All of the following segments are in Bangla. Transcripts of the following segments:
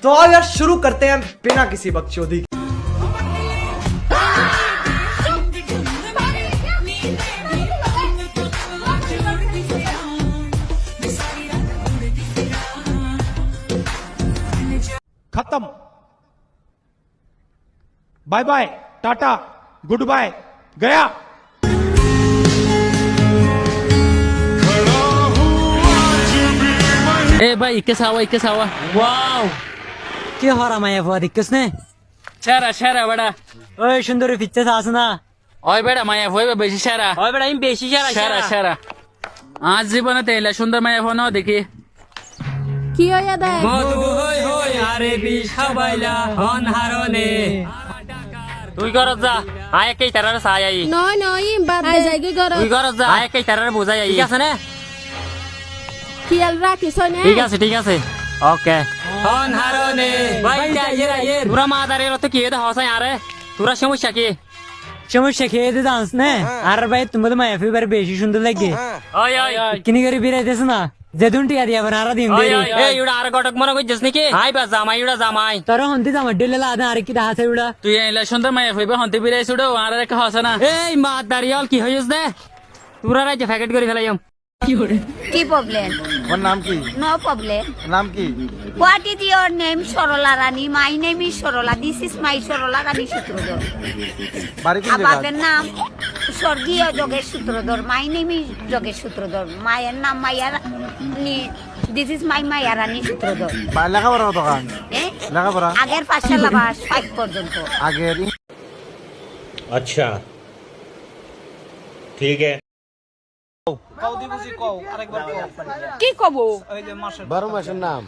तो आओ यार शुरू करते हैं बिना किसी बकचोदी। खत्म। Bye bye, tata, goodbye, गया। ए भाई इक्के सावा वाव কি হরা মায়া ফুয়া দিক্কস নে সেরা বেড়া ওই সুন্দরী ফিচ্ছে আস না ওই বেড়া মায়া হইবে বেশি সেরা ওই বেটা আমি বেশি সেরা আজ জীবনে তেলে সুন্দর মায়া ফোন দেখি কি হইয়া দেখ মধু হই হই আরে বিষাবাইলা হন হারনে তুই ঘরত যা আয় একেই তারার সাই আই নয় নয় বাদ দে যাইগে ঘর তুই ঘরত যা আয় একেই তারার বুঝাই আই ঠিক আছে না খেয়াল রাখিস না ঠিক আছে ওকে হন হারনে বাইটা ইয়ে তোরা মাদারে রত কি দে হসাই আরে তোরা সমস্যা কি সমস্যা খেয়ে দে দাঁস নে আর ভাই তোমাদের মায়া ফিবার বেশি সুন্দর লাগে ওই কিনি করে বিরাইতেছ না যেদুন টিয়া দিয়া বানারা দিন দে এই ইউডা আর গটক মনে কইছস নাকি আই বা জামাই ইউডা জামাই তোর হন্তি জামা ডেলে লাদা আর কি হাতে উড়া তুই এলা সুন্দর মায়া হইবে হন্তি বিরাই ছুড়ো আর রেখা হসনা এই মাদারিয়াল কি হইছ দে তোরা রাইজে ফ্যাকেট করে ফেলাইম কি প্রবলেম? ওর নাম কি? No problem. নাম কি? What is your name? Sarala Rani. My name is Sarala. This is my Sarala Rani Sutradhar. বাড়ি কোন জায়গা? বাপের নাম স্বর্গীয় Jogesh Sutradhar. My name is Jogesh Sutradhar. মায়ের নাম মায়া রানী। দিস ইজ মাই মায়া রানী সূত্রধর। লেখাপড়া কত কান? লেখাপড়া আগের পাঁচটা লাবাস 5 পর্যন্ত। আগের अच्छा ठीक है। কি কব 12 মাসের নাম।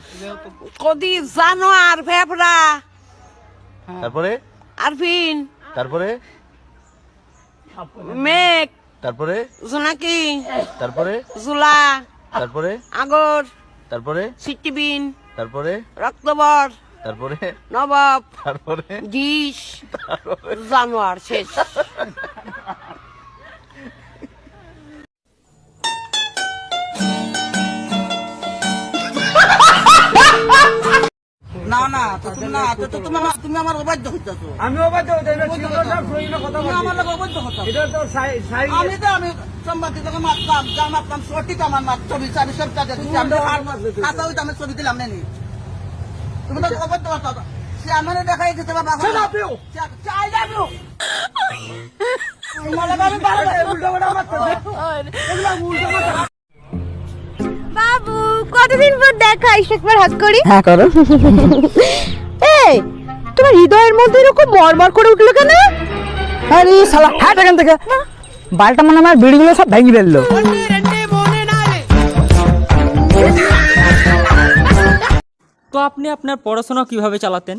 কদি জানো আর ফেফড়া তারপরে আরফিন তারপরে মেঘ তারপরে জোনাকি তারপরে জুলা তারপরে আগর তারপরে সিটিবিন তারপরে রক্তবর তারপরে নবাব তারপরে ডিশ জানোয়ার শেষ না না তুমি আমার অবাধ্য হইতেছো আমি অবাধ্য হইতাম না, ঠিক কথা কই না, কথা বলছি। আমার লোক অবাধ্য হতো এটা তো আমি সম্বাদিত মারতাম যা মারতাম সঠিক আমার মার ছবি চাবি সব কাজে দিচ্ছি আমি খাতা হইতে আমি ছবি দিলাম নেনি তুমি তো অবাধ্য হতো সে আমার দেখাই দিতে বাবা চাই যাবো বাবু কতদিন পর দেখা একবার হাত করি হ্যাঁ করো এই তোমার হৃদয়ের মধ্যে এরকম মরমর করে উঠলো কেন? আরে শালা হাট এখান থেকে বালটা মানে আমার বিড়িগুলো সব ভেঙে ফেললো তো আপনি আপনার পড়াশোনা কিভাবে চালাতেন?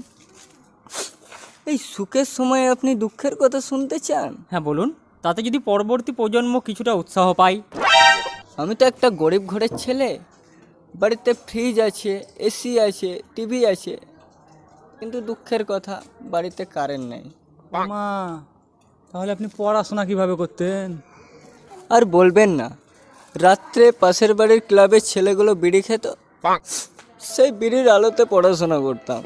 এই সুখের সময় আপনি দুঃখের কথা শুনতে চান? হ্যাঁ বলুন, তাতে যদি পরবর্তী প্রজন্ম কিছুটা উৎসাহ পায়। আমি তো একটা গরিব ঘরের ছেলে, বাড়িতে ফ্রিজ আছে, এসি আছে, টিভি আছে, কিন্তু দুঃখের কথা বাড়িতে কারেন্ট নেই। মা, তাহলে আপনি পড়াশোনা কিভাবে করতেন? আর বলবেন না, রাত্রে পাশের বাড়ির ক্লাবের ছেলেগুলো বিড়ি খেত, সেই বিড়ির আলোতে পড়াশোনা করতাম।